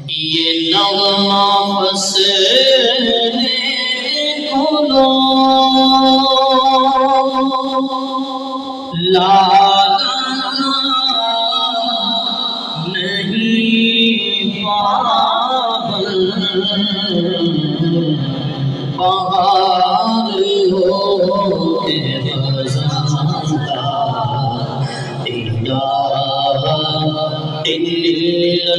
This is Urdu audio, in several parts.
یہ نغمہ بسنے کھولو لالا نہیں پابل بہار ہو کے خزاں کا الہ الا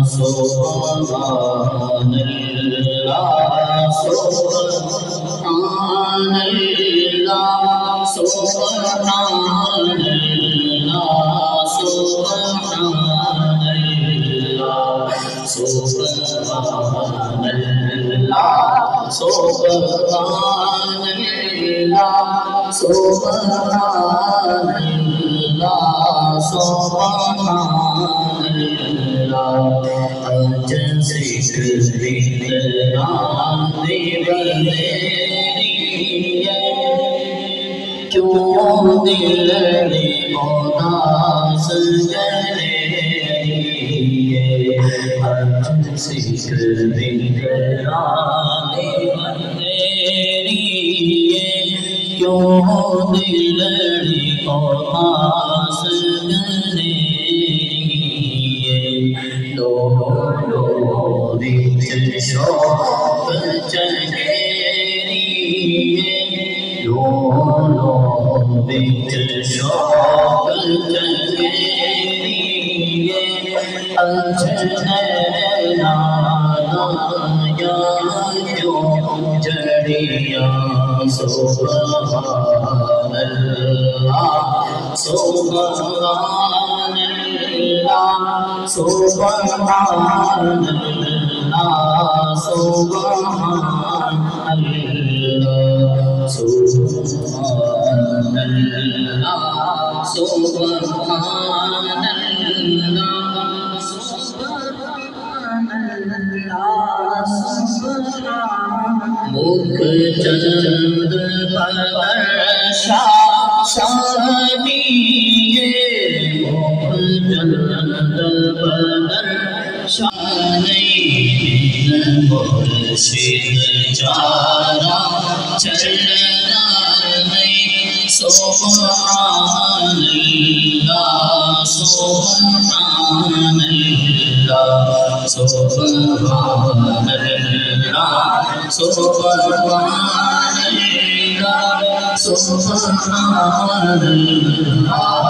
سبحان اللہ سبحان اللہ سبحان اللہ سبحان اللہ سبحان اللہ سبحان اللہ سبحان اللہ سبحان اللہ ذکر رانی بندری کیوں دلڑی اداس جلی ذکر رانی بندری کیوں دلڑی اداس جلی شوق چنگیری لولو بچ شوق چنگیری اجھنینا یا کیوں جڑیا سبحان اللہ سبحان اللہ سبحان اللہ سبحان اللہ سبحان اللہ سبحان اللہ سبحان اللہ مکھ چند پر شادی مکھ چند پر شادی مرشد چارا چلنا نہیں سبحان اللہ سبحان اللہ سبحان اللہ سبحان اللہ سبحان اللہ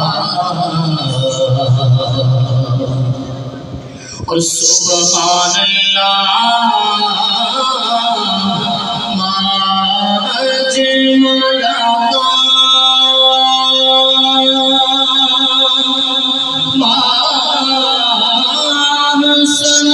اور سبحان اللہ ما اجمل ما حسن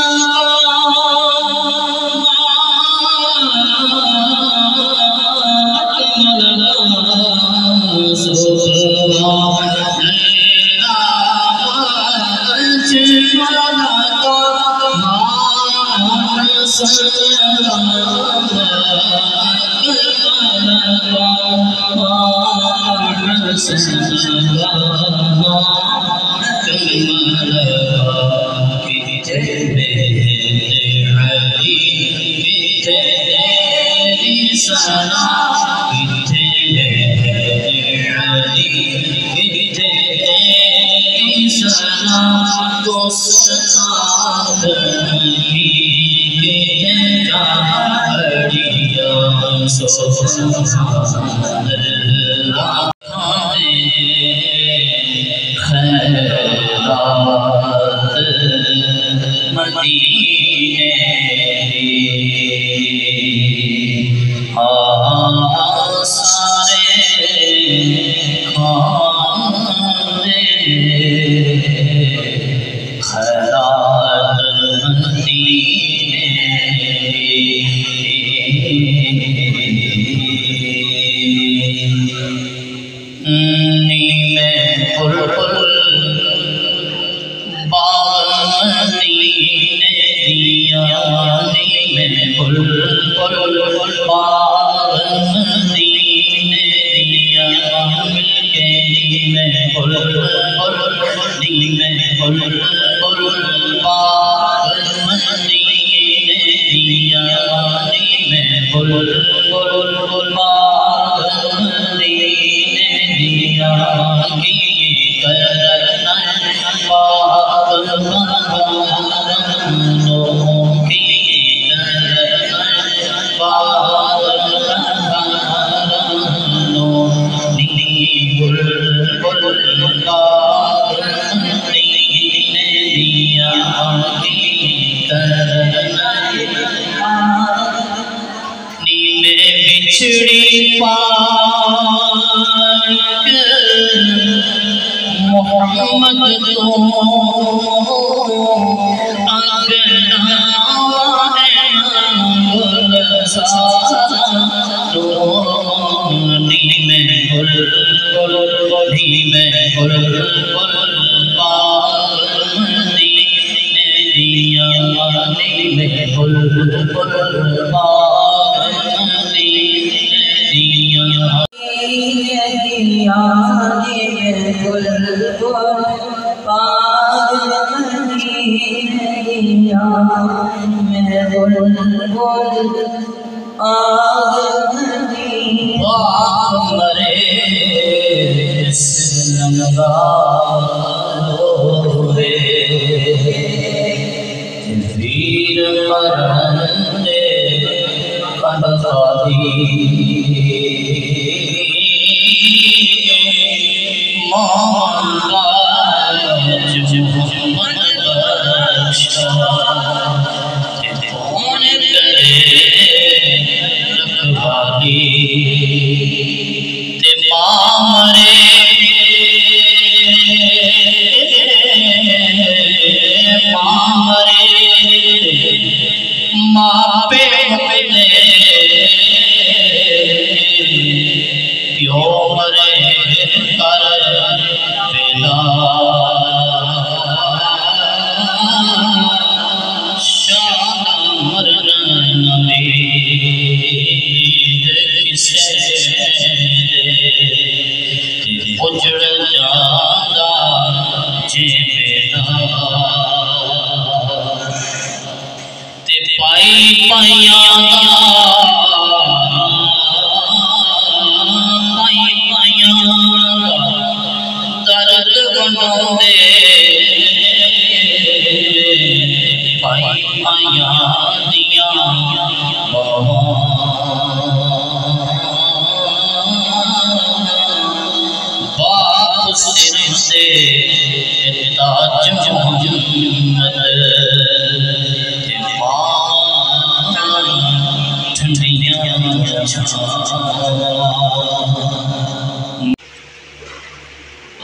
خیرات مدینہ بچھڑی پاک محمد تو اگنا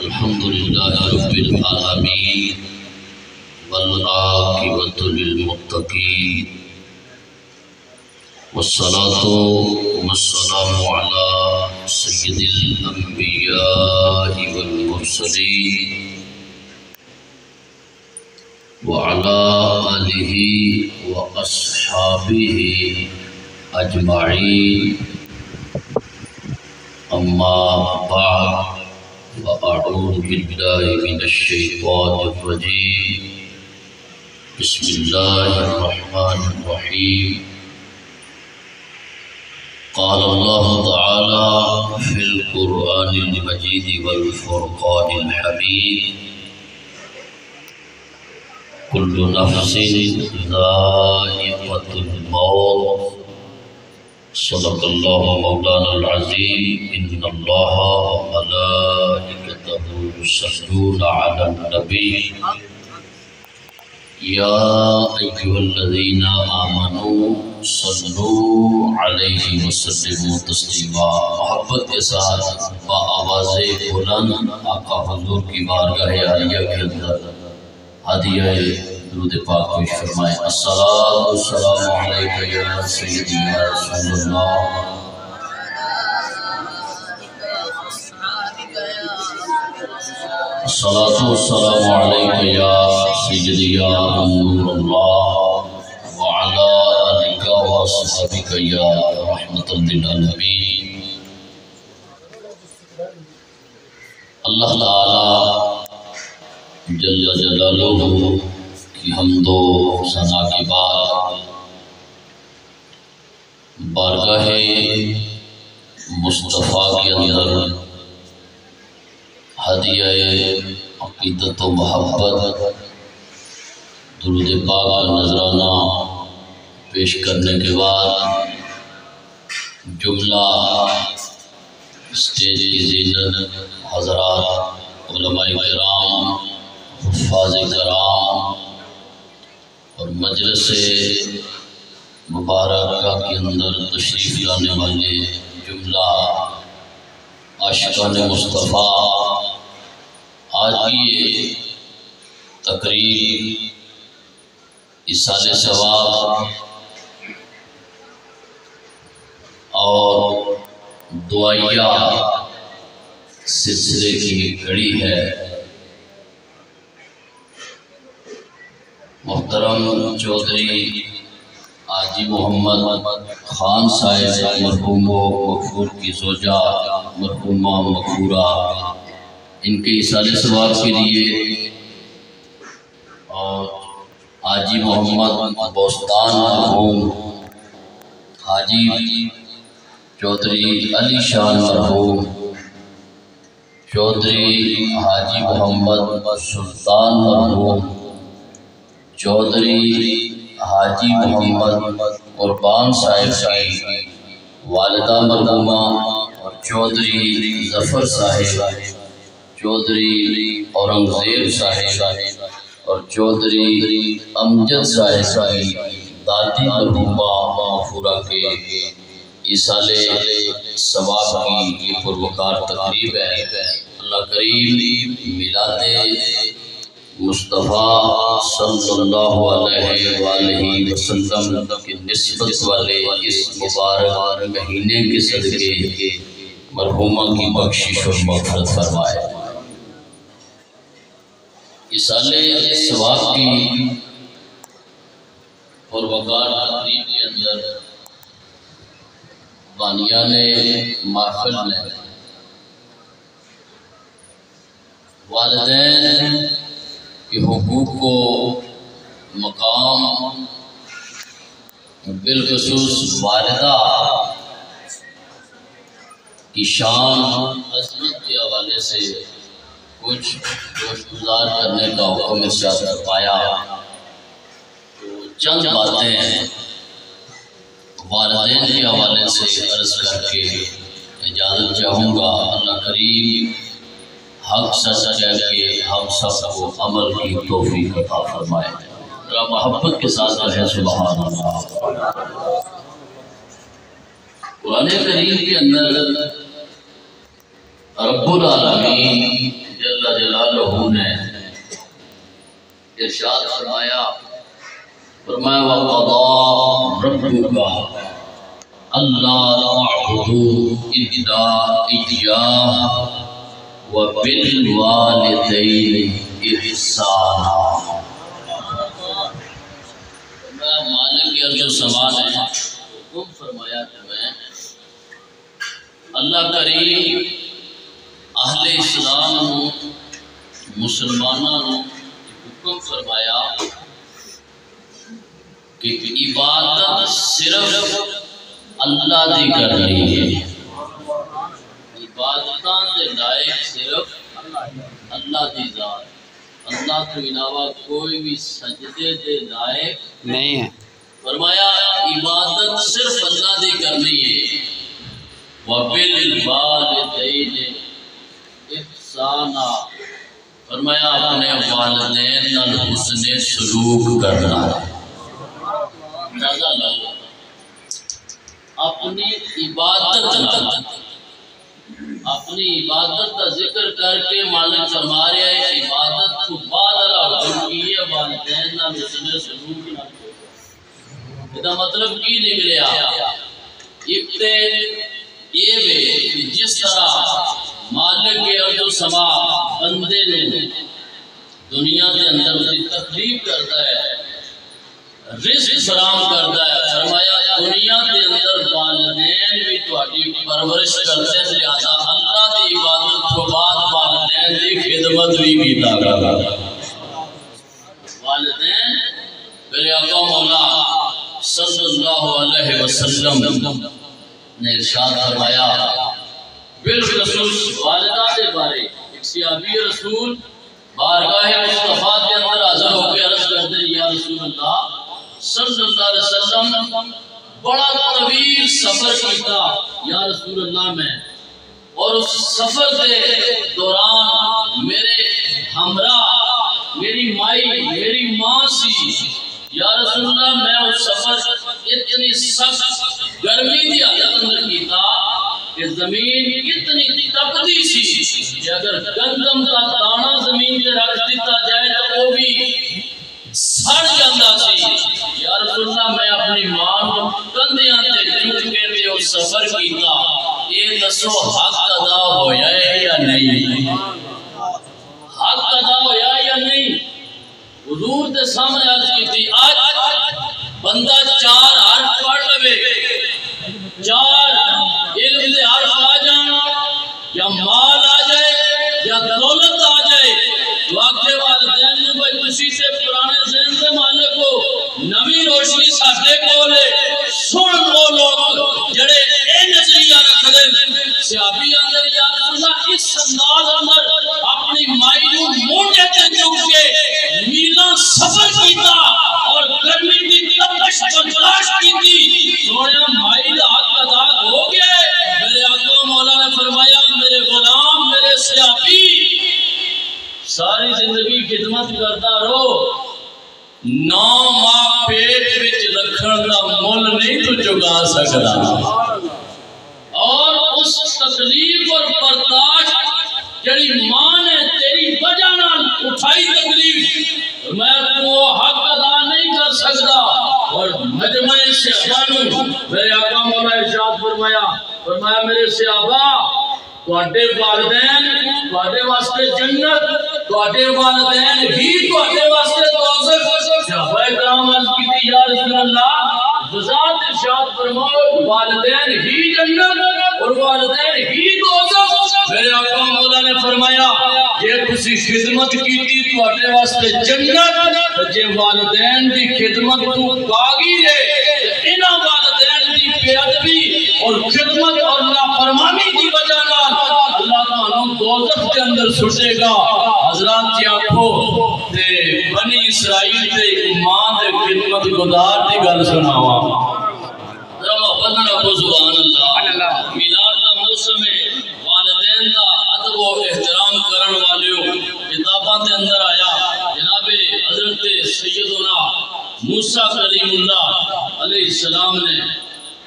الحمدللہ رب العالمین والعاقبۃ للمتقین والصلاة والسلام علی سید الانبیاء والمرسلین وعلى آلہ واصحابہ اجمعین اما بعد وأعوذ بالله من الشيطان الرجيم بسم الله الرحمن الرحيم قال الله تعالى في القرآن المجيد والفرقان الحميد كل نفس ذائقة الموت صدق الله مولانا العظيم إن الله وملائكته يصلون على النبي یا ایھا الذین آمنوا صلوا علیہ وسلموا تسلیما۔ محبت کے ساتھ بآواز بلند آقا حضور کی بارگاہ عالیہ کے اندر ہدیہ درود پاک پیش فرمائیں۔ الصلاۃ والسلام علیک یا سیدی یا رسول اللہ۔ الصلاۃ والسلام علیک یا سیدی یا نور اللہ وعلی آلک واصحابک یا رحمۃ للعالمین۔ اللہ تعالی جل جلالہ کی حمد و ثنا کے بعد بارگاہ مصطفیٰ کے اندر ہدیہ عقیدت و محبت درود پاک کا نذرانہ پیش کرنے کے بعد جملہ اسٹیج کی زینت حضرات علماء کرام حفاظ کرام اور مجلس مبارکہ کے اندر تشریف لانے والے جملہ عاشقان مصطفیٰ، آج کی یہ تقریب ایصال ثواب اور دعائیہ سلسلے کی گھڑی ہے۔ محترم چودھری حاجی محمد خان صاحب مرحوم و مغفور کی زوجہ مرحومہ مغفورہ، ان کے ایصال ثواب کے لیے، اور حاجی محمد بوستان مرحوم، حاجی چودھری علی شان مرحوم، چودھری حاجی محمد سلطان مرحوم، چودھری حاجی محمد قربان صاحب کی والدہ مرحومہ، اور چودھری ظفر صاحب، چودھری اورنگزیب صاحب اور چودھری امجد صاحب کی دادی مرحومہ مغفورہ کے ایصال ثواب کی یہ پروقار تقریب ہے۔ اللہ کریم میلاد مصطفیٰ صلی اللہ علیہ وآلہ وسلم کی نسبت والے اس مبارک مہینے کے صدقے مرحومہ کی بخشش اور مغفرت فرمائے۔ ایصال ثواب کی پروقار تقریب کے اندر بانیان محفل نے والدین کے حقوق کو مقام، بالخصوص والدہ کی شان عظمت کے حوالے سے کچھ گزار کرنے کا حکم ارشاد فرمایا۔ تو چند باتیں والدین کے حوالے سے عرض کر کے اجازت چاہوں گا۔ اللہ کریم حق سچ کہہ کے ہم سب کو عمل کی توفیق عطا فرمائے۔ محبت کے ساتھ کہیں سبحان اللہ۔ قرآن کریم کے اندر رب العالمین جل جلالہ نے ارشاد فرمایا، وَقَضَىٰ رَبُّكَ أَلَّا تَعْبُدُوا إِلَّا إِيَّاهُ وَبِالْوَالِدَيْنِ إِحْسَانًا۔ مالک کی عرض و سماع ہے، حکم فرمایا تمہیں، اللہ کریم اہل اسلام مسلمانوں حکم فرمایا کہ عبادت صرف اللہ دی کرنی ہے، عبادتاں دے لائق صرف اللہ دی ذات، اللہ کے علاوہ کوئی بھی سجدے دے لائق نہیں ہے۔ فرمایا عبادت صرف اللہ دی کرنی ہے۔ وَبِالْوَالِدَيْنِ إِحْسَانًا، فرمایا اپنے والدین نال حسن سلوک کرنا ہے۔ اندازہ لو اپنی عبادت کا ذکر کر کے مالک فرما رہا ہے عبادت کو بعد اللہ حکم کی ہے والدین نال حسن سلوک نہ کرو۔ اس کا مطلب کی نکلیا ایک تے یہ بھی جس طرح مالک کے ارض و سما بندے نے دنیا کے اندر اس کی تکلیف کرتا ہے رزق فراہم کرتا ہے، فرمایا دنیا کے اندر والدین بھی تہاڈی پرورش کرتے ہیں، لہذا اللہ دی عبادت تو بعد والدین دی خدمت بھی کیتا کرو۔ والدین میرے آقا مولا صلی اللہ علیہ وسلم نے ارشاد فرمایا بالخصوص والدہ کے بارے ایک صحابی رسول بارگاہ مصطفیٰ کے اندر حاضر ہو کے عرض کرتے ہیں یا رسول اللہ صلی اللہ علیہ وسلم بڑا طویل سفر کیتا یا رسول اللہ میں، اور اس سفر کے دوران میرے ہمراہ میری مائی میری ماں سی یا رسول اللہ، میں اس سفر اتنی سخت گرمی دی حالت اندر کیتا کہ زمین اتنی تپتی سی کہ اگر گندم کا دانہ زمین پہ رکھ دیتا جائے تو وہ بھی سڑ جاتا سی۔ یا رسول اللہ میں اپنی ماں کو کندھیاں تے چک کے تے وہ سفر کیتا، یہ دسو حق ادا ہویا ہے یا نہیں؟ حق ادا ہویا یا نہیں؟ حضور دے سامنے عرض کی تھی آج بندہ 4 حرف پڑھ لے، 4 علم دے حرف آ جان یا مال آ جائے یا دولت آ جائے تو آگے والدین نے بھائی کسی سے پرانے ذہن سے مالک کو نوی روشنی ساٹھے کولے سن وہ لوگ جڑے اے نظریہ رکھ دیں صحابی اندر یا رسول اللہ اس انداز اندر اپنی مائی نو موڑے تے چک کے میلاں سفر کیتا اور گرمی دی تپش برداشت کیتی، سونے مائی دا حق ادا ہو گیا۔ میرے آقا مولا نے فرمایا میرے غلام میرے صحابی ساری زندگی خدمت کرتا رہو، 9 ماہ پیٹ وچ رکھن دا مول نہیں تو چکا سکتا، اور اس تکلیف اور برداشت جڑی ماں نے تیری وجہ نال اٹھائی تکلیف میں وہ حق ادا نہیں کر سکتا۔ اور مجمع صحابہ میرے آقا مولا ارشاد فرمایا میرے صحابہ تواڈے والدین تواڈے واسطے جنت، تواڈے والدین ہی تواڈے واسطے دوزخ۔ صحابہ کرام عرض کیتی یا رسول اللہ وضاحت ارشاد فرماؤ والدین ہی جنت اور والدین ہی دوزخ۔ میرے آقا مولا نے فرمایا یہ تسی خدمت کیتی تواڈے واسطے جنت، جے والدین دی خدمت تو کاغی ہے انہاں والدین دی بے ادبی اور خدمت اور نافرمانی دی وجہ نال اللہ تعالیٰ دوزخ کے اندر سٹے گا۔ حضرات جی آکھو تے بنی اسرائیل تے ماں دے خدمت گزار دی گل سناوا، ذرا محبت نہ رکھو سبحان اللہ۔ میلاد کا موسم ہے، والدین دا ادب و احترام کرن والیو کتاباں دے اندر آیا جناب حضرت سیدنا موسیٰ کلیم اللہ علیہ السلام نے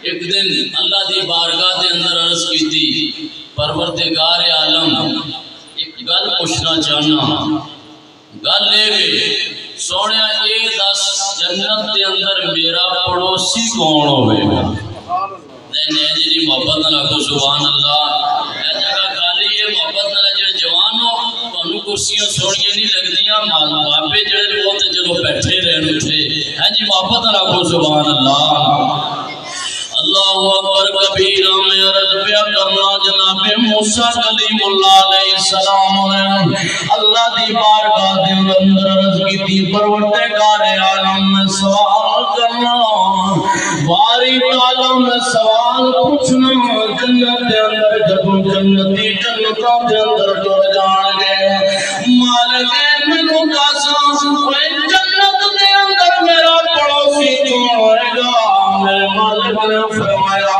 ایک دن اللہ دی بارگاہ دے اندر عرض کی تھی پروردگار عالم ایک گل پوچھنا چاہنا، گل لے گئے سونے اے 10 جنت دے اندر میرا پڑوسی کون ہوئے گا؟ نہیں جی محبت نہ رکھو سبحان اللہ، اے جگہ خالی ہے محبت نہ جڑے جوان ہو تانوں کرسیاں سوڑیاں نہیں لگدیاں ماپے جڑے لوگ تے چلو بیٹھے رہن اٹھے ہیں جی محبت نہ رکھو سبحان اللہ۔ اللہ اکبر کبیرہ میں عرض پیا کرنا جناب موسیٰ کلیم اللہ علیہ السلام نے اللہ دی بارگاہ دے اندر عرض کی تھی پروردگار عالم میں سوال کرنا، باری عالم میں سوال پوچھنا، جنت دے اندر جدوں جنتی جنتوں دے اندر ٹر جان گے مالک مینوں دس جنت دے اندر میرا پڑوسی کون ہوئے گا؟ میرے مالک نے فرمایا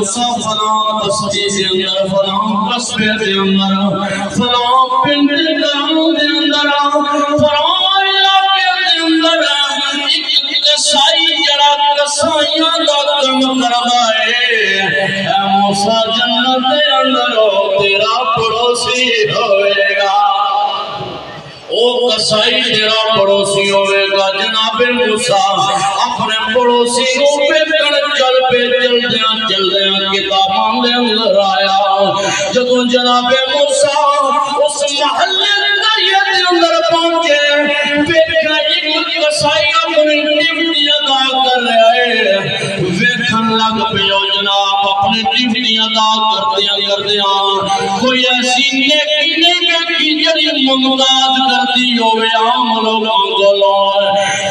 موسیٰ فلاں بستی دے اندر فلاں قصبے دے اندر فلاں پنڈ گاؤں دے اندر فلاں علاقے دے اندر ایک کسائی جڑا کسائیاں دا کم کردا ہے اے موسیٰ جنت دے اندر تیرا پڑوسی ہوئے گا او کسائی تیرا پڑوسی ہوئے گا جناب موسیٰ اپنے پڑوسی کو چل دیاں کتاباں دے اندر آیا جدوں جناب موسیٰ اس محلے قریے دے اندر پہنچے ویکھا ایک کسائی اپنی ڈیوٹی ادا کر رہا ہے ویکھن لگ پیو جناب اپنی ڈیوٹی ادا کردیاں کوئی ایسی نیکی نہیں کہ جڑی ممتاز کرتی ہوئے عام لوگوں کو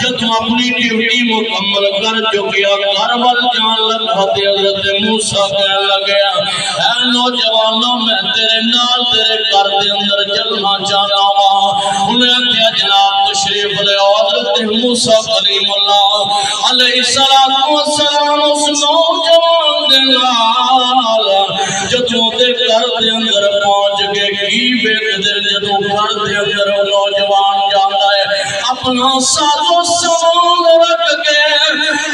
جدوں اپنی ڈیوٹی مکمل کر چکیا گھر وال جان لگا حضرت موسیٰ کہنے لگیا اے نوجوانوں میں تیرے نال تیرے گھر دے اندر چلنا چاہتا ہوں انہیں کہا جناب تشریف لے حضرت موسیٰ کلیم اللہ علیہ السلام اس نوجوان دے نال جدوں دے گھر دے اندر پہنچ کے کی بیت دے جدوں گھر دے اندر نوجوان جاتا ہے اپنا ساز و سامان رکھ کے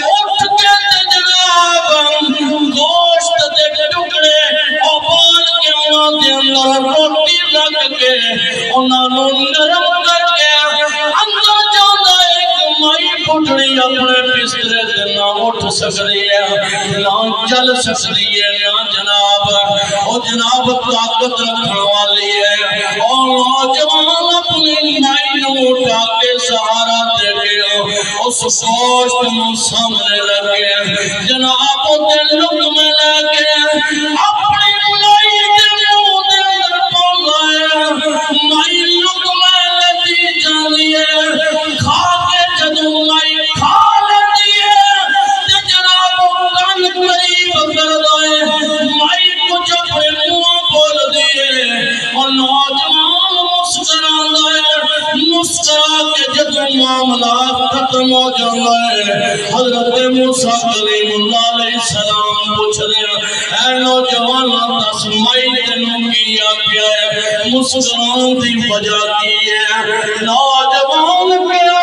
اٹھ کے جناب گوشت دے ٹکڑے ابال کے انہاں دے اندر روٹی رکھ کے انہاں نو نرم کر کے اندر جاتا ہے ایک مائی پٹڑی اپنے بسترے سے نہ اٹھ سکتی ہے نہ چل سکتی ہے نہ جناب او جناب طاقت رکھنے والی ہے اور نوجوان اپنی مائی نو اٹھا کے سہارا دے کے اس گوشت نو سامنے لگے جناب دے لقمے لے کے اپنی مائی دے منہ دے اندر پاؤں مائی لقمے لیتی جانی ہے کھا کے جدوں مائی کھا لیتی ہے تے جناب کان قریب کر دے مائی کچھ اپنے منہ بول دیے اور نوجوان مسکراتا ہے مسکرا کے جدوں معاملات ختم ہو جاتا ہے حضرت موسیٰ کلیم اللہ علیہ السلام پوچھ لیا اے نوجوان دس مائی تینوں کیا کیا ہے مسکران دی وجہ کی ہے نوجوان کیا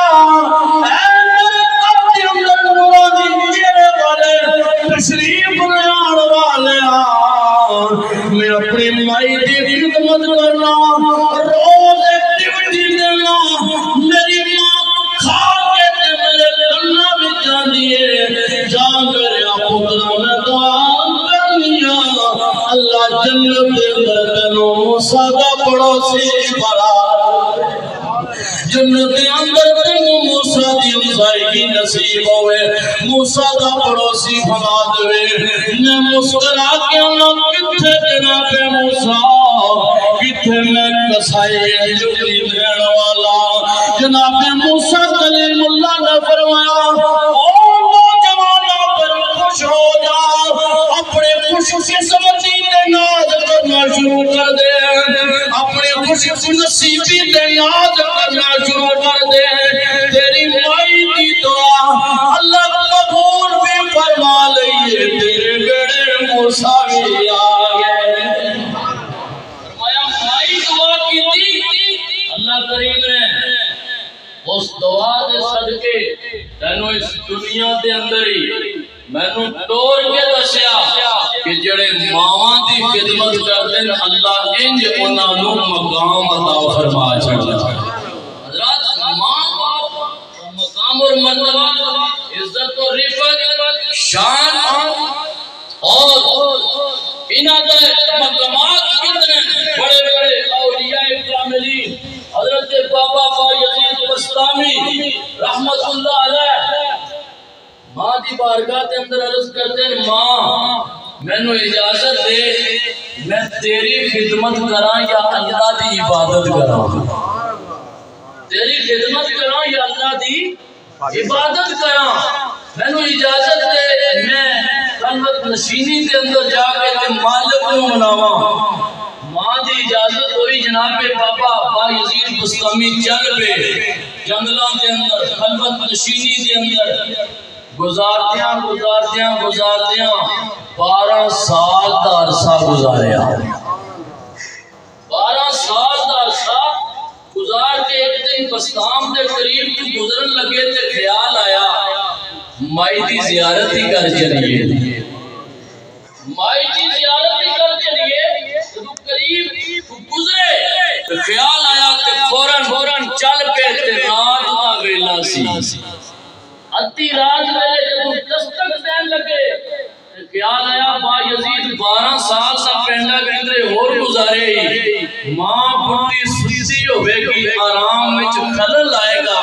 اے میرے قبض اندر نورانی چہرے والے تشریف لیان والے میں اپنی مائی دی خدمت کرنا روز ایکٹیوٹی دینا میری ماں کھا کے تے میرے کرنا بھی چاہیے جان میرے پترا میں دعا کرنیا اللہ جنت دے اندر تینوں موسیٰ دا پڑوسی بنا جنت دے اندر تینوں موسیٰ دی افضائی نصیب ہوئے موسیٰ دا پڑوسی بنا دے میں مسکرا کے اللہ کتھے جناب موسیٰ کتھے میں کسائی جڑی دین والا جناب موسیٰ کلیم اللہ نے فرمایا او نوجوانوں پر خوش ہو جا اپنے خوش قسمتی دے ناز کرنا شروع کر دے اپنے خوش نصیبی دے ناز کرنا شروع کر دے تیری مائی دی دعا اللہ قبول بھی فرما لئیے تیرے بیڑے موسیٰ بھی آگئے فرمایا مائی دعا کی تھی اللہ کریم نے اس دعا دے صدقے تینوں اس دنیا دے اندر ہی میں نے ٹور کے دسیا کہ جڑے ماواں دی خدمت کرتے ہیں اللہ انج انہاں نو مقام عطا فرما چھڑدا حضرات ماں باپ مقام اور مرتبہ عزت و رفعت شان اور انہاں دے مقامات کتنے بڑے بڑے اولیاء کاملین حضرت بابا با یزید بستامی رحمت اللہ علیہ ماں دی بارگاہ کے اندر عرض کرتے ہیں ماں میں نو اجازت دے میں تیری خدمت کراں یا اللہ دی عبادت کراں تیری خدمت کراں یا اللہ دی عبادت کراں میں نو اجازت دے میں خلوت نشینی کے اندر جا کے تے مالک نو مناواں ماں دی اجازت ہوئی جناب بابا با یزید بستامی چل پہ جنگلاں دے اندر خلوت نشینی دے اندر گزارتیاں 12 سال دا عرصہ گزاریا 12 سال دا عرصہ گزار کے ایک دن بستام دے قریب تو گزرن لگے تے خیال آیا مائی دی زیارت ہی کر چلیے مائی دی زیارت ہی کر چلیے تو قریب گزرے خیال آیا کہ فوراً چل پہ تے رات دا ویلا سی ادھی رات ویلے جب دستک دین لگے خیال آیا با یزید 12 سال دا پینڈا کندرے اور گزارے ماں بڑی سوسی ہوئے گی آرام وچ خلل آئے گا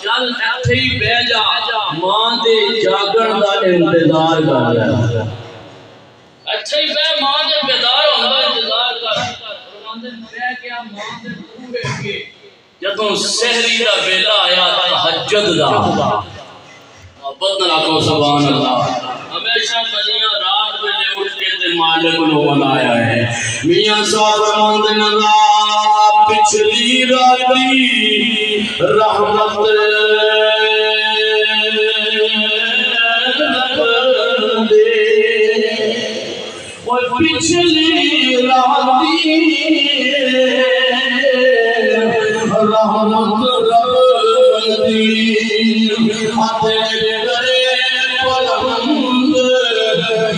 چل ایتھے ہی بہ جا ماں دے جاگن دا انتظار کر رہا اچھا ہی بہ ماں دے بیدار ہونا انتظار کر فرماندے بہ گیا ماں دے منہ بیٹھ کے جدوں سحری دا ویلا آیا تہجد دا بدن آکو سبحان اللہ ہمیشہ بنیاں رات ویلے اٹھ کے تے مالک نو منایا ہے میاں صاحب فرماندے نظا پچھلی راتی رحمت دے وہ پچھلی راتی رحمت دی تیرے گرے بلند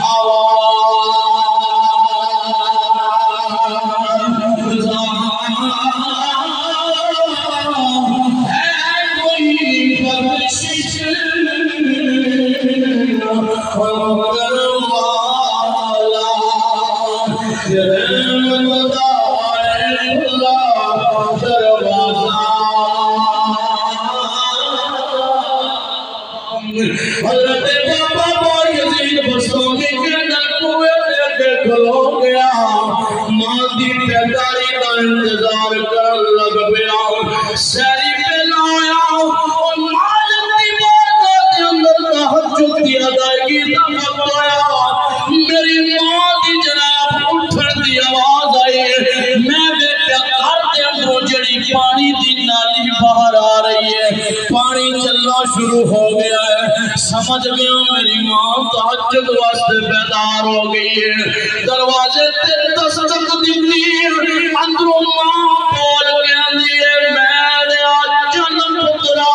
آواز ہے کوئی بخشش مگر والا رحمت اللہ دروازہ حضرت بابا یزید بستامی کے اندر کوئے دے کھلو گیا ماں دی پیداری کا انتظار کر لگ گیا سیری پہ لایا اور مالک دی بارگاہ کے اندر تہجد کی ادائیگی کا وقت آیا میری ماں دی جناب اٹھن دی آواز آئی میں بیٹا گھر دے اندروں جڑی پانی دی نالی باہر آ رہی ہے پانی چلنا شروع ہو گیا ہے سمجھ گیا میری ماں تہجد واسطے بیدار ہو گئی ہے دروازے تے دستک دیتی اندروں ماں بول کے اندی ہے میرے جنم پترا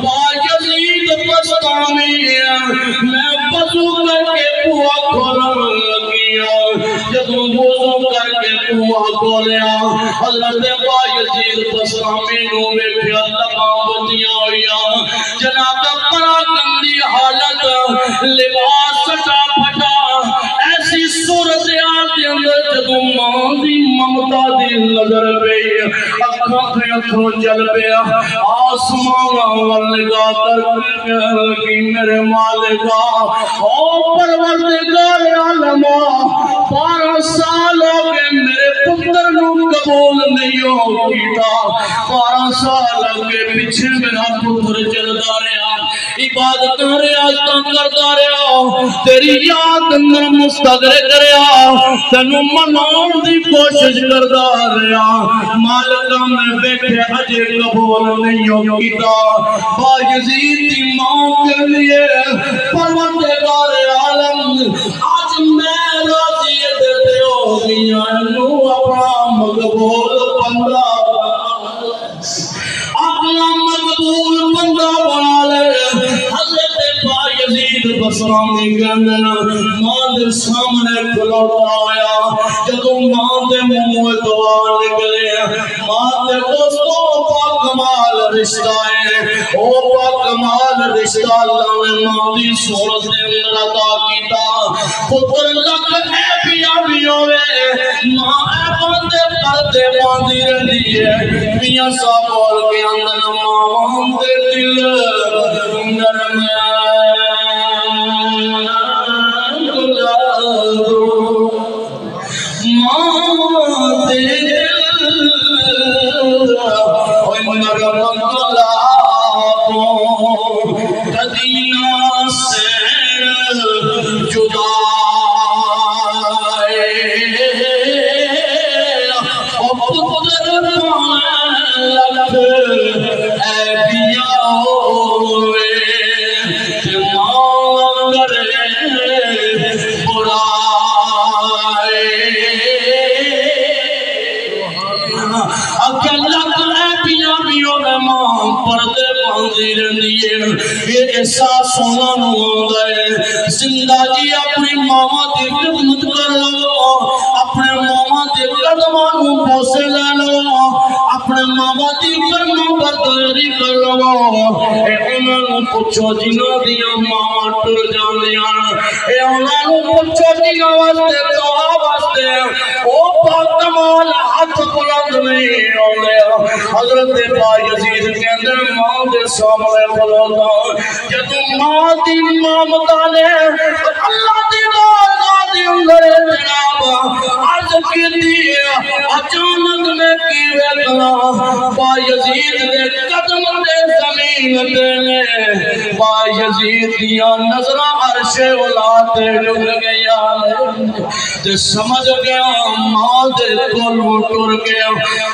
با یزید بستامی میں وضو کر کے بوا کھولن لگیا جدوں وضو کر کے بوا کھولیا حضرت با یزید بستامی نو ویکھیا تمام بتیاں ہوئیاں جناب بڑا گندی حالت لباس سٹا پھٹا ایسی صورتحال کے اندر جدوں ماں دی ممتا دی نظر پئی اکھاں تے اتھوں جل پیا آسمان ول نگاہ کر کے کہ میرے مالکا او پروردگار عالم 12 سال ہو گئے میرے پتر نو قبول نہیں ہو کیتا 12 سال ہو گئے پیچھے میرا پتر چلدا رہا عبادت ریاضتاں کردا رہا تیری یاد اندر مستغرق رہا تینوں مناؤن دی کوشش کردا رہا مالکا میں بیٹھے اجے قبول نہیں ہو کیتا با یزید دی ماں کے لیے پروردگار عالم آج میں راضی دیتے ہو گیا نو اپنا مقبول بندہ اپنا مقبول بندہ بنا لے حضرت با یزید بستامی کے اندر ماں دے سامنے کھلوتا آیا جدوں ماں دے منہ دعا نکلے ماں دے دوستوں پاک کمال رشتہ ہے او پاک کمال رشتہ اللہ نے ماں دی صورت دے اندر عطا کیتا پتر لگ اے پیا بھی ہوئے ماں اے بندے پردے باندھی رہی ہے میاں صاحب اور کے اندر ماں دے دل نرم ماں دے دل نرم کدینا سے جدا پتر لکھ اے بیا ہوئے ہوندی رہندی ہے یہ احساس ہونا نو گئے زندہ جی اپنی ماما دی خدمت کر لو اپنے ماما دے قدماں نو بوسے لے لو اپنے ماما دی فرما برداری کر لو اے انہاں نو پوچھو جنہاں دیاں ماما ٹر جاندیاں اے انہاں نو پوچھو جنہاں واسطے دعا واسطے او پاکمال ہاتھ بلند نہیں ہوندے حضرت با یزید کہندے ماں دے سامنے کھلوتا جدوں ماں دی مامتا نے اللہ دی بارگاہ دے اندر جناب عرض کیتی اچانک میں کی ویکھنا با یزید دے قدم دے زمین تے با یزید دیاں نظراں عرش اولا تے ڈگ گیا تے سمجھ گیا ماں دے کول ٹر گیا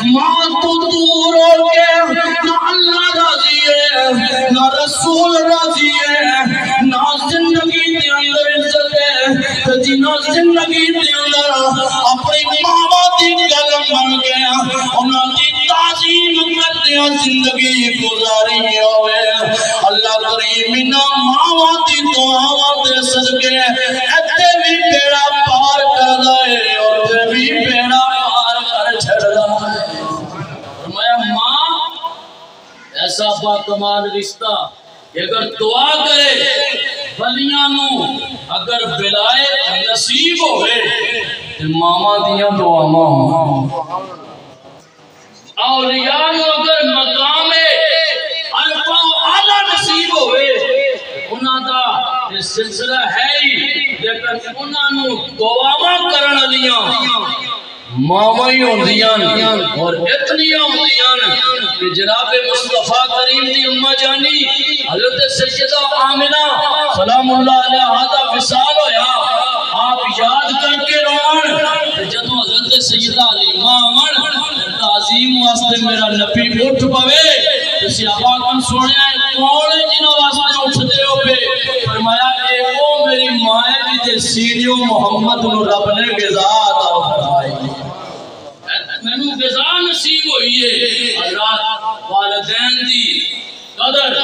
ماں تو دور ہو گیا نہ اللہ راضی ہے نہ رسول راضی ہے نہ زندگی دے اندر عزت ہے تے جنہ زندگی دے اندر اپنی ماں دی گل من گیا انہاں دی تعظیم کرتے زندگی گزاری ہوئے اللہ کریم انہاں ماں دی دعا دے صدقے ایتھے بھی بیڑا پار کر دے اور بھی بیڑا پار کر چھڑ دے فرمایا ماں ایسا باکمال رشتہ کہ اگر دعا کرے ولیاں نو اگر ولایت نصیب ہوئے تو ماما دیاں دعاواں اولیاء نو اگر مقام الفا اعلیٰ نصیب ہوئے انہاں دا یہ سلسلہ ہے ہی لیکن انہاں نو دعاواں کرن والیاں ماما ہی ہوندیاں اور اتنیاں ہوندیاں کہ جناب مصطفیٰ کریم دی اماں جانی حضرت سیدہ آمنہ سلام اللہ علیہ آدھا وصال ہویا آپ یاد کر کے روان جدو حضرت سیدہ علیمہ آمن تعظیم واسطے میرا نبی اٹھ پوے تو صحابہ کن سوڑے آئے کون جنہوں واسطے اٹھتے ہو پہ فرمایا اے وہ میری مائیں بھی تے سینیو محمد نو رب نے غذا عطا فرمائی میں نو غذا نصیب ہوئی ہے اللہ والدین دی قدر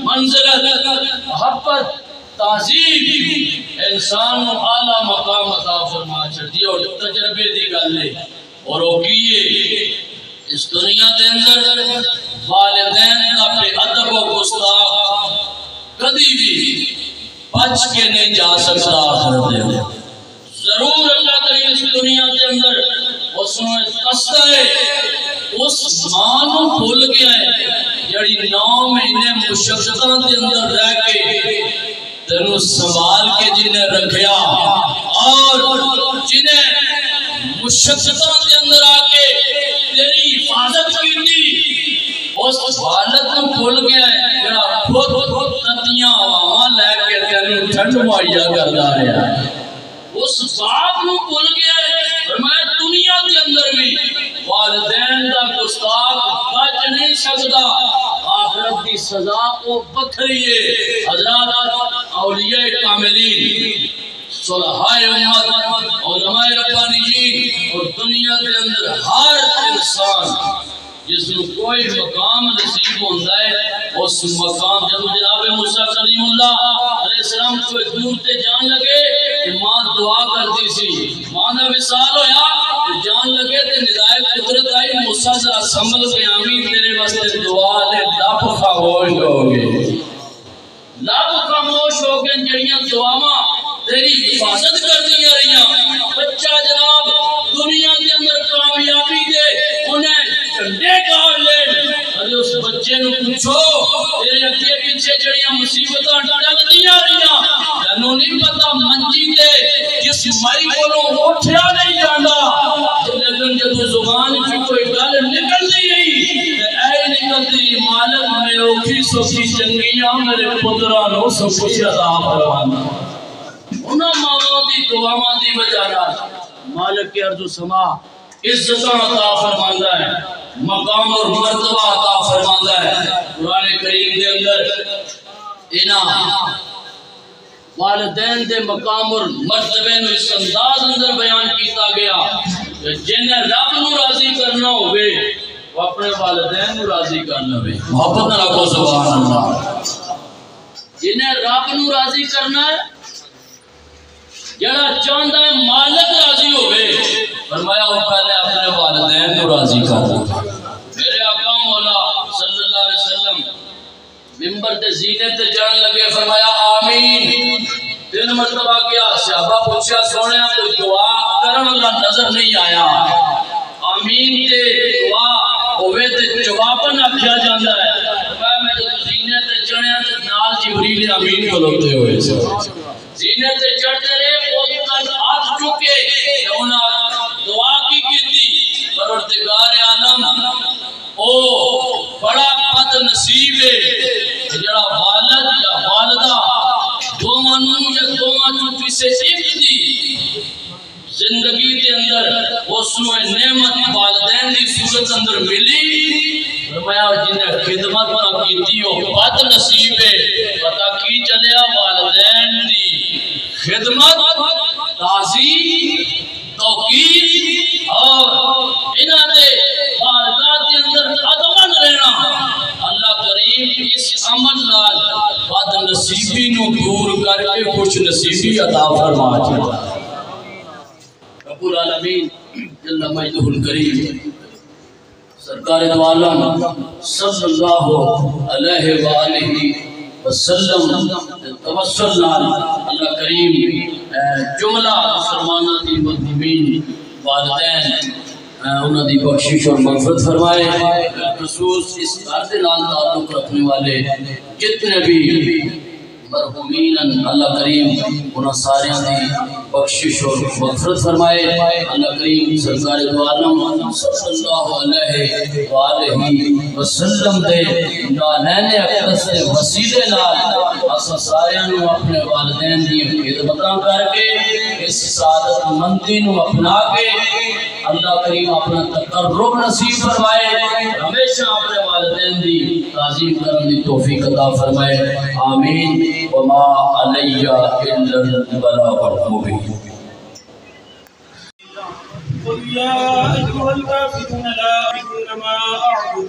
منزلت محبت تعظیم انسان کو اعلیٰ مقام عطا فرما چھڑی اور تجربے دی گل ہے اور وہ کیے اس دنیا دے اندر والدین کا بے ادب و گستاخ کبھی بھی بچ کے نہیں جا سکتا آخرت دے ضرور اللہ کریم اس دنیا کے اندر اس نے قصد ہے اس ماں نو بھول گیا ہے جڑی 9 مہینے مشقتاں دے اندر رہ کے تینوں سنبھال کے جنہیں رکھیا اور جنہیں مشقتاں دے اندر آ کے تیری حفاظت کی تھی اس حالت کو بھول گیا ہے جڑا خود تتیاں ہواواں لے کے تینوں ٹھنڈ مہیا کردا رہا ہے اس بات نو بھول گیا ہے فرمایا دنیا کے اندر بھی والدین دا گستاخ بچ نہیں سکتا آخرت کی سزا کو بکھری ہے حضرات اولیاء کاملین صلحائے امت علماء ربانیین اور دنیا کے اندر ہر انسان جس کو کوئی مقام نصیب ہوتا ہے اس مقام جب جناب موسیٰ کلیم اللہ علیہ السلام کو دور تے جان لگے کہ ماں دعا کرتی سی ماں دا وصال ہویا کہ جان لگے تے ندائے قدرت آئی موسیٰ ذرا سنبھل کے آمین تیرے واسطے دعا لے لب خاموش ہو گئے لب خاموش ہو گئے جڑیاں دعاواں تیری حفاظت کر دیا رہیاں بچہ جناب دنیا کے اندر کامیابی دے انہیں جھنڈے کار لے ارے اس بچے نو پوچھو تیرے اگے پیچھے جڑیاں مصیبتاں ٹل دیا رہیاں تینوں نہیں پتا منجی تے جس مائی کولوں اٹھیا نہیں جاندا لیکن جدوں زبان کی کوئی گل نکلدی رہی تے اے نکلدی مالک میں اوکھی سوکھی چنگیاں میرے پتراں نو سوکھی عطا فرمانا انہاں ماواں دی دعاواں دی وجہ نال مالک کے ارض و سما عزتاں عطا فرماندا ہے مقام اور مرتبہ عطا فرماندا ہے قرآن کریم دے اندر انہاں والدین دے مقام اور مرتبے نو اس انداز اندر بیان کیتا گیا کہ جنہیں رب نو راضی کرنا ہوئے وہ اپنے والدین کو راضی کرنا ہے محبت نہ رکھو سبحان اللہ جنہیں رب نو راضی کرنا ہے جڑا چاہتا ہے مالک راضی ہوئے فرمایا وہ پہلے اپنے والدین کو راضی کرنا میرے آقا مولا صلی اللہ علیہ وسلم ممبر تے زینے تے جان لگے فرمایا آمین 3 مرتبہ کیا صحابہ پوچھا سونے کوئی دعا کرن اللہ نظر نہیں آیا آمین تے دعا ہوئے تے جواباً آکھیا جاندہ ہے فرمایا میں جو زینے تے چڑھیا تے نال جبریل امین کھلوتے ہوئے زینے تے چڑھتے رہے وہ تن ہاتھ چکے انہاں دعا کی تھی پروردگار عالم او بڑا بد نصیب ہے جڑا والد یا والدہ دوواں نوں یا دوواں چوں سے ایک دی زندگی دے اندر اس نوں نعمت والدین دی صورت اندر ملی فرمایا جنہیں خدمت نہ کیتی ہو بد نصیب ہے پتہ کی چلیا والدین دی خدمت تعظیم توقیر اور انہاں دے بارگاہ دے اندر ادمن رہنا اللہ کریم اس عمل نال بد نصیبی نو دور کر کے خوش نصیبی عطا فرما چاہتا رب العالمین جل مجدہ الکریم سرکار دو عالم صلی اللہ علیہ وآلہ وسلم توسل نال اللہ کریم جملہ مسلمانہ دی مظلومین والدین انہوں دی بخشش اور مغفرت فرمائے خصوص اس گھر دے نال تعلق رکھنے والے جتنے بھی مرحومین اللہ کریم انہوں سارے دی بخشش اور مغفرت فرمائے اللہ کریم سرکار دو عالم صلی اللہ علیہ وآلہ وسلم دے نالین اقدس دے وسیلے نال اسا سارے نو اپنے والدین دی خدمتاں کر کے اس سعادت مندی نو اپنا کے اللہ کریم اپنا تقرب نصیب فرمائے ہمیشہ اپنے والدین دی تعظیم کرن دی توفیق عطا فرمائے آمین وما علی الا البلاغ المبین قل يا أيها الكافرون لا أعبد ما أعبد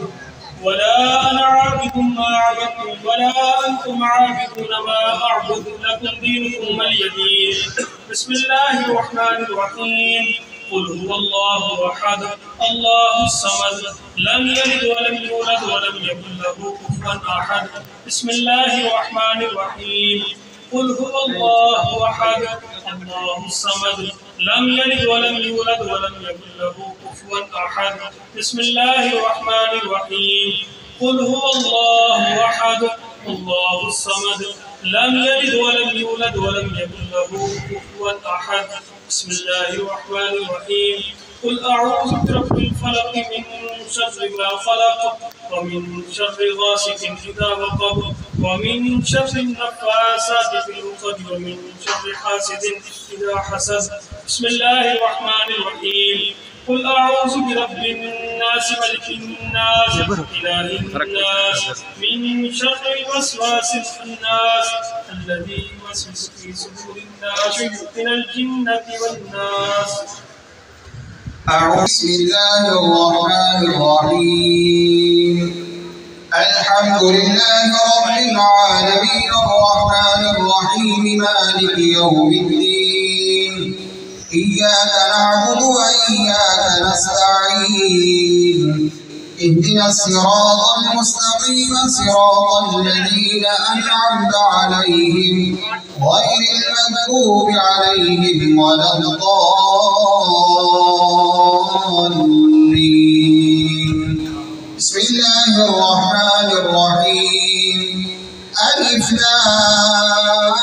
ولا أنا عابد ما عبدتم ولا أنتم عابدون ما أعبد لكم دينكم ولي دين بسم الله الرحمن الرحيم قل هو الله أحد الله الصمد لم يلد ولم يولد ولم يكن له كفوا أحد بسم الله الرحمن الرحيم قل هو الله أحد الله الصمد لم يلد ولم يولد ولم يكن له كفوا أحد بسم الله الرحمن الرحيم قل هو الله أحد الله الصمد لم يلد ولم يولد ولم يكن له كفوا أحد بسم الله الرحمن الرحيم قل أعوذ برب الفلق من شر ما خلق ومن شر غاسق إذا وقب ومن شر النفاثات في العقد ومن شر حاسد إذا حسد بسم الله الرحمن الرحيم قل أعوذ برب الناس ملك الناس إله الناس من شر الوسواس الخناس الذي يوسوس في صدور الناس من الجنة والناس بسم الله الرحمن الرحيم الحمد لله رب العالمين الرحمن الرحيم مالك يوم الدين إياك نعبد وإياك نستعين اهدنا الصراط المستقيم صراط الذين أنعمت عليهم غير المغضوب عليهم ولا الضالين بسم الله الرحمن الرحيم ألف لام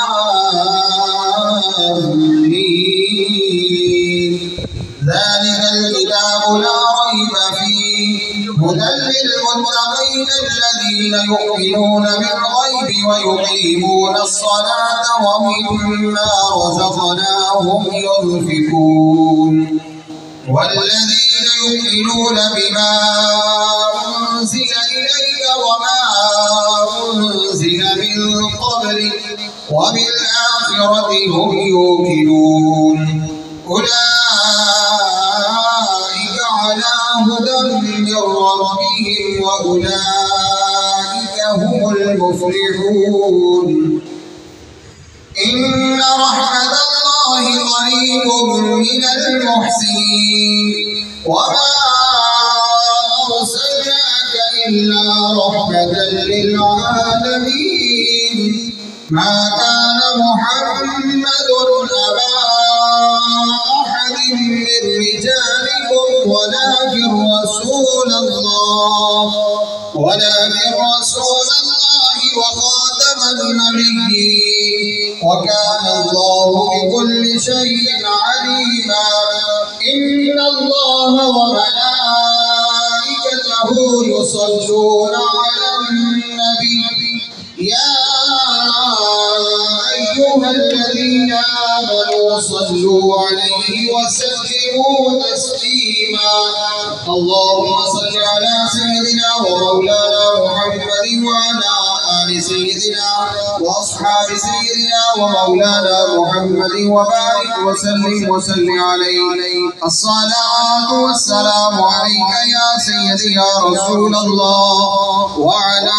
ميم ذلك الكتاب لا ريب فيه هدى للمتقين الذين يؤمنون بالغيب ويقيمون الصلاة ومما رزقناهم ينفقون والذين يؤمنون بما أنزل إليك وما أنزل من قبلك وبالآخرة هم يوقنون أولئك على هدى من ربهم وأولئك هم المفلحون إن رحمة الله قريب من المحسنين وما أرسلناك إلا رحمة للعالمين ما كان محمد أبا أحد من رجالكم ولكن رسول الله وخاتم النبيين وكان الله بكل شيء عليما إن الله وملائكته يصلون على النبي يا أيها الذين آمنوا صلوا عليه وسلموا تسليما اللهم صل على سيدنا ومولانا محمد وعلى آل سيدنا وأصحاب سيدنا ومولانا محمد وبارك وسلم عليه الصلاة والسلام عليك يا سيدي يا رسول الله وعلى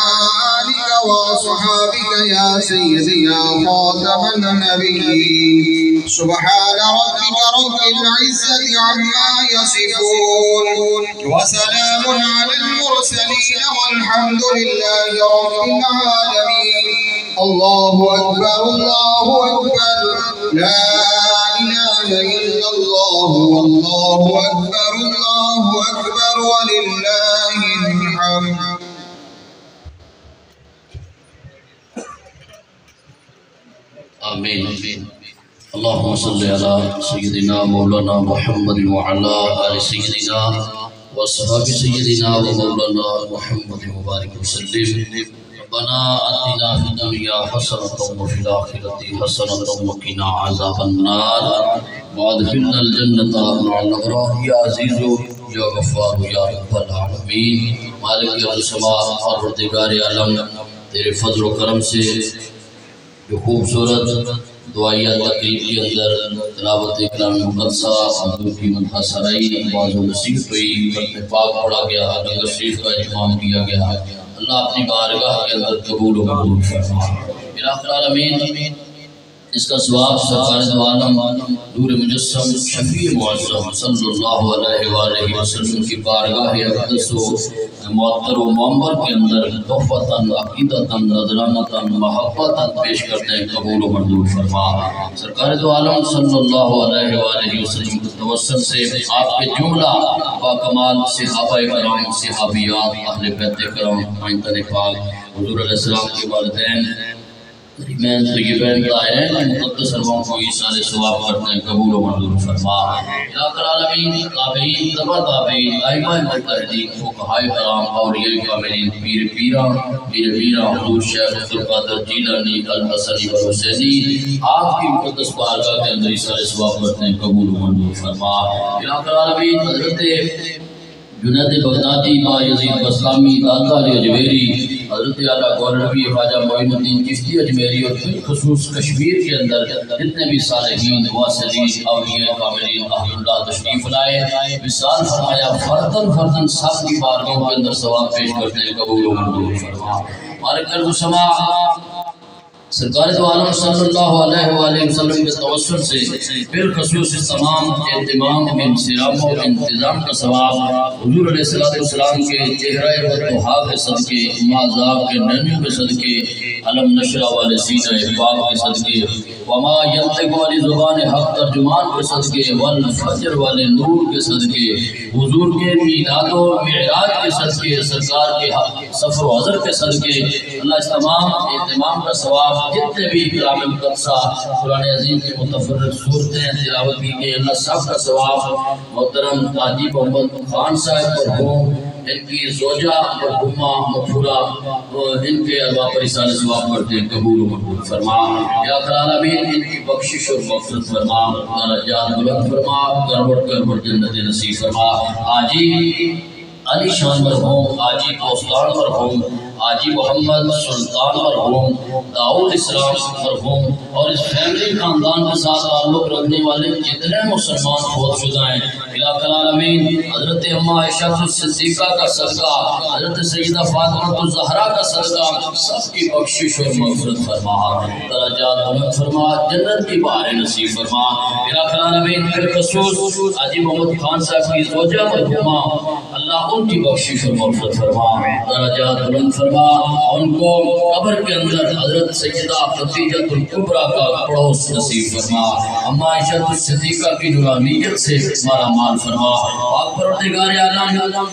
آلك وصحابك يا سيدي يا خاتم النبيين سبحان ربك رب العزة عما يصفون وسلام على المرسلين والحمد لله رب العالمين الله أكبر لا إله إلا الله والله أكبر ولله الحمد آمين اللهم صل على سيدنا مولانا محمد وعلى آل سيدنا وأصحاب سيدنا ومولانا محمد وبارك وسلم ربنا آتنا في الدنيا حسنة وفي الآخرة حسنة وقنا عذاب النار وادخلنا الجنة مع الأبرار يا عزيز یا غفار یا رب العالمین مالک السماء پروردگار عالم تیرے فضل و کرم سے جو خوبصورت دعائیہ تقریب کے اندر تلاوت کلام مقدسہ حضور کی مدحہ سرائی باز و نصیحت ہوئی کرتے پاک پڑھا گیا لنگر شریف کا اہتمام کیا گیا اللہ اپنی بارگاہ کے اندر قبول و منظور فرما الہ العالمین اس کا ثواب سرکار دو عالم نور مجسم شفیع معظم صلی اللہ علیہ وآلہ وسلم کی بارگاہ اقدس و معطر و معمر کے اندر تحفتاً عقیدتاً نظرانتاً محبتاً پیش کرتے ہیں قبول و منظور فرما سرکار دو عالم صلی اللہ علیہ وآلہ وسلم کے توسل سے آپ کے جملہ باکمال صحابہ کرام صحابیات اہل بیت کرام آئندہ پاک حضور علیہ السلام کے والدین میں طیبین طاہرین مقدس ارواح کو ایثار ثواب کرتے ہیں قبول و منظور فرما یا العالمین تابعین تبع تابعین ائمہ مجتہدین فقہاء کرام اولیاء کاملین پیر پیران حضور شیخ عبدالقادر جیلانی الحسنی والحسینی آپ کی مقدس بارگاہ کے اندر ایثار ثواب کرتے ہیں قبول و منظور فرما یا العالمین حضرت جنید بغدادی با یزید بسلامی داتا علی اجمیری حضرت اعلیٰ گورنوی خواجہ معین الدین چشتی اجمیری اور خصوص کشمیر کے اندر جتنے بھی صالحین واصلین اولیاء کاملین اہل اللہ تشریف لائے وصال فرمایا فردن سب کی بارگاہوں کے اندر ثواب پیش کرتے ہیں قبول و منظور فرما مالک السماء سرکار دو عالم صلی اللہ علیہ وآلہ وسلم کے توسل سے بالخصوص اس تمام اہتمام انصرام و انتظام کا ثواب حضور علیہ السلام کے چہرہ وضحا کے صدقے معذاب کے ننو کے صدقے علم نشرہ والے سینہ احباب کے صدقے وما ینطق والی زبان حق ترجمان کے صدقے والفجر والے نور کے صدقے حضور کے میلاد و معراج کے صدقے سرکار کے سفر و حضر کے صدقے اللہ اس تمام اہتمام کا ثواب جتنے بھی کلام مقدسہ قرآن عظیم کی متفرق صورتیں تلاوت کی گئی اللہ سب کا ثواب محترم حاجی محمد خان صاحب پر ہوں ان کی زوجہ مرحومہ مغفورہ ان کے ارواح پر اصال ثواب کرتے ہیں قبول و منظور فرما یا العالمین ان کی بخشش اور مغفرت فرما درجات بلند فرما کروڑ جنت نصیب فرما حاجی علی شان مرحوم حاجی پوستان مرحوم حاجی محمد سلطان مرحوم، داؤد اسلام مرحوم اور اس فیملی خاندان کے ساتھ تعلق رکھنے والے جتنے مسلمان فوت شدہ ہیں، الہ العالمین حضرت اماں عائشہ صدیقہ کا صدقہ، حضرت سیدہ فاطمہ الزہرا کا صدقہ سب کی بخشش اور مغفرت فرما، درجات بلند فرما، جنت کی بہاریں نصیب فرما، الہ العالمین بالخصوص حاجی محمد خان صاحب کی زوجہ مرحومہ اللہ ان کی بخشش اور مغفرت فرما، درجات بلند فرما، ان کو قبر کے اندر حضرت سیدہ خدیجہ الکبریٰ کا پڑوس نصیب فرما، اماں عائشہ صدیقہ کی نورانیت سے مالا مال فرما، پاک پروردگار عالم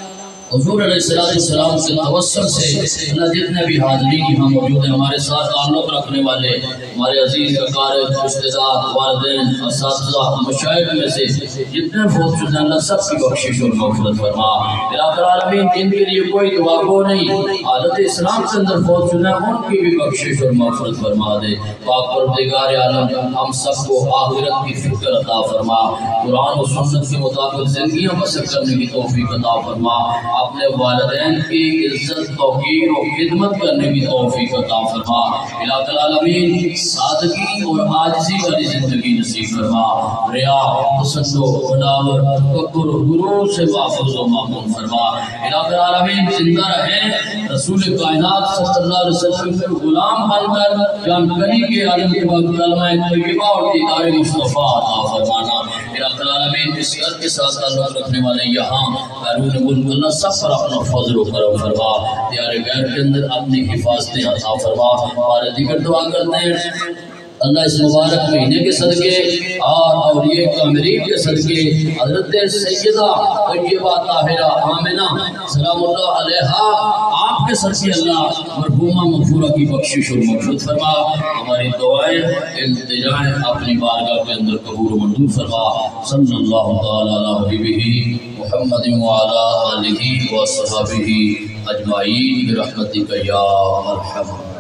حضور علیہ السلام کے توسل سے اللہ جتنے بھی حاضرین یہاں موجود ہیں، ہمارے ساتھ تعلق رکھنے والے ہمارے عزیز اقارب، رشتہ دار، والدین، اساتذہ، مشائخ میں سے جتنے فوت شدہ اللہ سب کی بخشش اور مغفرت فرما، الہ العالمین جن کے لیے کوئی دعا گو نہیں حالت اسلام کے اندر فوت شدہ ان کی بھی بخشش اور مغفرت فرما دے، پاک پروردگار عالم ہم سب کو آخرت کی فکر عطا فرما، قرآن و سنت کے مطابق زندگیاں بسر کرنے کی توفیق عطا فرما، اپنے والدین کی عزت توقیر و خدمت کرنے کی توفیق عطا فرما، الہ العالمین سادگی اور عاجزی والی زندگی نصیب فرما، ریا، تسنن، بناور، تکبر، غرور سے محفوظ و معصوم فرما، الہ العالمین زندہ رہیں رسول کائنات صلی اللہ علیہ وسلم کے غلام بن کر جان کنی کے عالم کے بعد کلمہ طیبہ اور دیدار مصطفیٰ عطا فرمانا، الہ العالمین اس گھر کے ساتھ تعلق رکھنے والے یہاں بیرون ملک اللہ سب پر اپنا فضل و کرم فرما، دیار غیر کے اندر اپنی حفاظتیں عطا فرما، اور دیگر دعا کرتے ہیں اللہ اس مبارک مہینے کے صدقے اور اولیاء کاملین کے صدقے حضرت سیدہ طیبہ طاہرہ آمنہ سلام اللہ علیہا آپ کے صدقے اللہ مرحومہ مغفورہ کی بخشش اور مغفرت فرما، ہماری دعائیں التجائیں اپنی بارگاہ کے اندر قبول و منظور فرما، صلی اللہ تعالی علی حبیبہ محمد وعلی آلہ وصحبہ اجمعین برحمتک یا ارحم